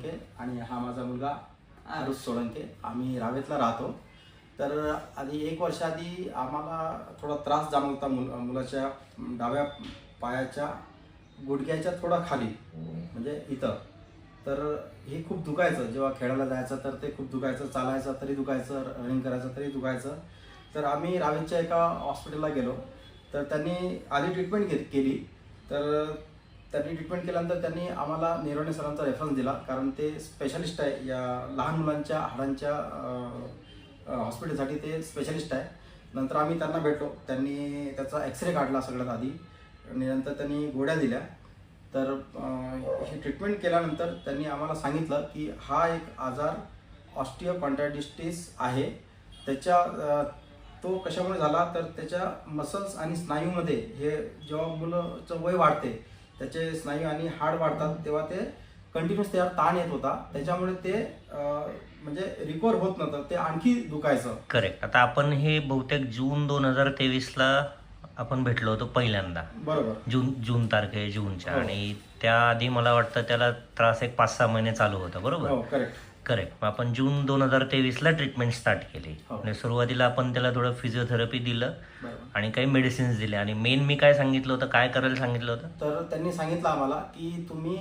सोळंके आणि हा माझा मुलगा आरुष सोळंके. आम्ही रावेतला राहतो. तर आधी 1 वर्ष आधी आम्हाला थोडा त्रास जाणवत होता मुलाच्या डाव्या पायाच्या गुडघ्याच्या थोडा खाली, म्हणजे इथं. तर हे खूप दुखायचं. जेव्हा खेळायला जायचं तर ते खूप दुखायचं, चालायचं तरी दुखायचं, रनिंग करायचं तरी दुखायचं. तर आम्ही रावेतच्या एका हॉस्पिटलला गेलो. तर त्यांनी आधी ट्रीटमेंट केली. तर त्यांनी ट्रीटमेंट केल्यानंतर त्यांनी आम्हाला निरवणे सरांचा रेफरन्स दिला, कारण ते स्पेशलिस्ट आहे या लहान मुलांच्या हाडांच्या हॉस्पिटलसाठी, ते स्पेशलिस्ट आहे. नंतर आम्ही त्यांना भेटलो. त्यांनी त्याचा एक्सरे काढला सगळ्यात आधी आणि नंतर त्यांनी गोळ्या दिल्या. तर हे ट्रीटमेंट केल्यानंतर त्यांनी आम्हाला सांगितलं की हा एक आजार ऑस्टिओकॉन्ड्रायटिस आहे. तो कशामुळे झाला तर त्याच्या मसल्स आणि स्नायूमध्ये, हे जेव्हा मुलाचं वय वाढते त्याचे स्नायू आणि हाड वाढतात तेव्हा ते कंटिन्युअस त्यावर ताण येत होता. त्याच्यामुळे ते म्हणजे रिकवर होत नव्हतं, ते आणखी दुखायचं. करेक्ट. आता आपण हे बहुतेक जून 2023ला आपण भेटलो होतो पहिल्यांदा. बरोबर. जून तारखेच्या. आणि त्याआधी मला वाटतं त्याला त्रास एक 5-6 महिने चालू होता. बरोबर. हो, करेक्ट. मग आपण जून 2023ला ट्रीटमेंट स्टार्ट केली. आणि सुरुवातीला आपण त्याला थोडं फिजिओथेरपी दिलं आणि काही मेडिसिन्स दिले. आणि मेन मी काय सांगितलं होतं, काय करायला सांगितलं होतं? तर त्यांनी सांगितलं आम्हाला की तुम्ही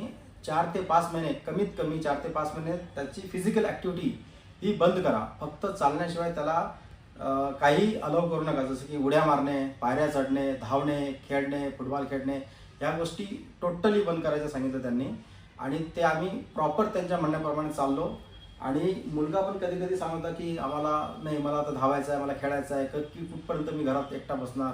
4 ते 5 महिने, कमीत कमी 4 ते 5 महिने त्याची फिजिकल ऍक्टिव्हिटी ही बंद करा. फक्त चालण्याशिवाय त्याला काही अलाव करू नका. जसं की उड्या मारणे, पायऱ्या चढणे, धावणे, खेळणे, फुटबॉल खेळणे, या गोष्टी टोटली बंद करायचं सांगितलं त्यांनी. आणि ते आम्ही प्रॉपर त्यांच्या म्हणण्याप्रमाणे चाललो. आणि मुलगा पण कधी कधी सांगत होता की आम्हाला नाही, मला आता धावायचं आहे, मला खेळायचं आहे, की कुठपर्यंत मी घरात एकटा बसणार.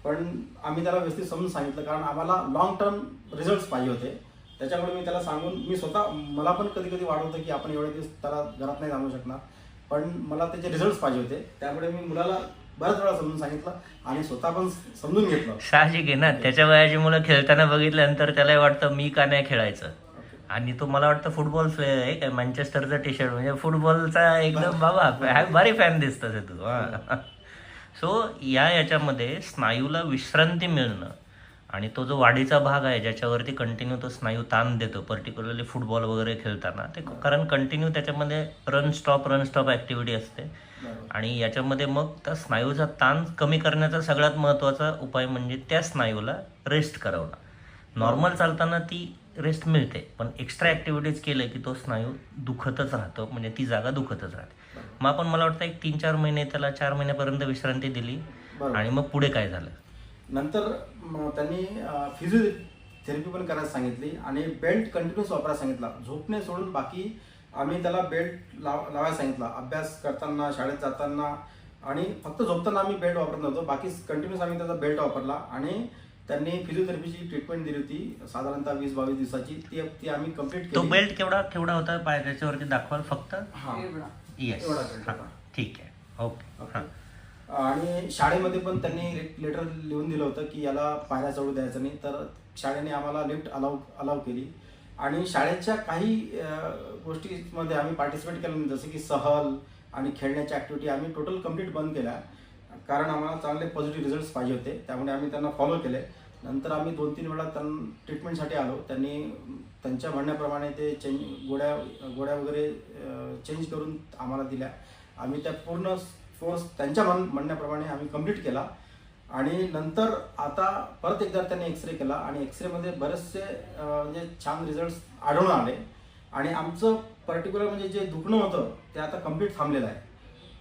पण आम्ही त्याला व्यवस्थित समजून सांगितलं, कारण आम्हाला लॉंग टर्म रिझल्ट्स पाहिजे होते. त्याच्यामुळे मी त्याला सांगून, मी स्वतः, मला पण कधी कधी वाटतं की आपण एवढे दिवस त्याला घरात नाही थांबू शकणार, पण मला त्याचे रिझल्ट्स पाहिजे होते. त्यामुळे मी मुलाला बऱ्याच वेळा समजून सांगितलं आणि स्वतः पण समजून घेतलं. साहजिक आहे ना, त्याच्या वयाची मुलं खेळताना बघितल्यानंतर त्याला वाटतं मी का नाही खेळायचं. आणि तो मला वाटतं फुटबॉल प्लेअर आहे काय, मँचेस्टरचा टी शर्ट, म्हणजे फुटबॉलचा एकदम बाबा भारी फॅन दिसतोस तू. सो याच्यामध्ये स्नायूला विश्रांती मिळणं आणि तो जो वाढीचा भाग आहे ज्याच्यावरती कंटिन्यू तो स्नायू ताण देतो, पर्टिक्युलरली फुटबॉल वगैरे खेळताना, ते कारण कंटिन्यू त्याच्यामध्ये रन स्टॉप ॲक्टिव्हिटी असते. आणि याच्यामध्ये मग त्या स्नायूचा ताण कमी करण्याचा सगळ्यात महत्त्वाचा उपाय म्हणजे त्या स्नायूला रेस्ट करवणं. नॉर्मल चालताना ती रेस्ट मिळते, पण एक्स्ट्रा ॲक्टिव्हिटीज केलं की तो स्नायू दुखतच राहतो, म्हणजे ती जागा दुखतच राहते. मग आपण, मला वाटतं 1-3-4 महिने त्याला 4 महिन्यापर्यंत विश्रांती दिली. आणि मग पुढे काय झालं? नंतर त्यांनी फिजिओथेरपी पण करायला सांगितली आणि बेल्ट कंटिन्युअस वापरायला सांगितला. झोपणे सोडून बाकी आम्ही त्याला बेल्ट लावायला सांगितला. अभ्यास करताना, शाळेत जाताना आणि फक्त झोपताना आम्ही बेल्ट वापरत नव्हतो, बाकी कंटिन्युअस आम्ही त्याचा बेल्ट वापरला. आणि त्यांनी फिजिओथेरपीची ट्रीटमेंट दिली होती साधारणतः 20-22 दिवसाची. ती आम्ही कंप्लीट केली. तो बेल्ट केवढा होता पाय त्याच्यावरती दाखवाल फक्त? येस, ठीक आहे, ओके. आणि शाळेमध्ये पण त्यांनी लेटर लिहून दिलं होतं की याला पायऱ्या चढू द्यायचं नाही. तर शाळेने आम्हाला लिफ्ट अलाव केली. आणि शाळेच्या काही गोष्टीमध्ये आम्ही पार्टिसिपेट केलं नाही, जसं की सहल आणि खेळण्याच्या ॲक्टिव्हिटी आम्ही टोटल कंप्लीट बंद केल्या, कारण आम्हाला चांगले पॉझिटिव्ह रिझल्ट्स पाहिजे होते. त्यामुळे आम्ही त्यांना फॉलो केले. नंतर आम्ही 2-3 वेळा त्यांना ट्रीटमेंटसाठी आलो. त्यांनी त्यांच्या म्हणण्याप्रमाणे ते गोळ्या वगैरे चेंज करून आम्हाला दिल्या. आम्ही त्या पूर्ण कोर्स त्यांच्या म्हणण्याप्रमाणे आम्ही कंप्लीट केला. आणि नंतर आता परत एकदा त्यांनी एक्सरे केला आणि एक्सरेमध्ये बरेचसे म्हणजे छान रिझल्ट्स आढळून आले. आणि आमचं पर्टिक्युलर म्हणजे जे दुखणं होतं ते आता कंप्लीट थांबलेलं आहे.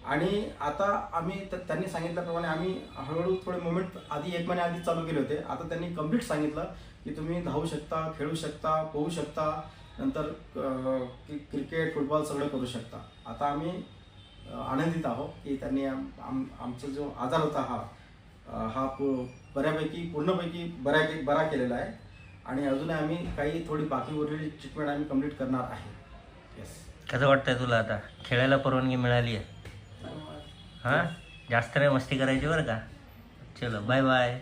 आणि आता आम्ही त्यांनी सांगितल्याप्रमाणे आम्ही हळूहळू थोडे मुवमेंट आधी 1 महिन्या आधी चालू केले होते. आता त्यांनी कंप्लीट सांगितलं की तुम्ही धावू शकता, खेळू शकता, पोहू शकता, नंतर क्रिकेट, फुटबॉल सगळं करू शकता. आता आम्ही आनंदित आहोत की त्यांनी आमचा जो आजार होता हा पूर्णपैकी बरा केलेला आहे. आणि अजून आम्ही काही थोडी बाकी उरलेली ट्रीटमेंट आम्ही कंप्लीट करणार आहे. येस. कसं वाटतंय तुला आता? खेळायला परवानगी मिळाली आहे? हां, जास्त नाही मस्ती करायची बरं का. चलो, बाय बाय.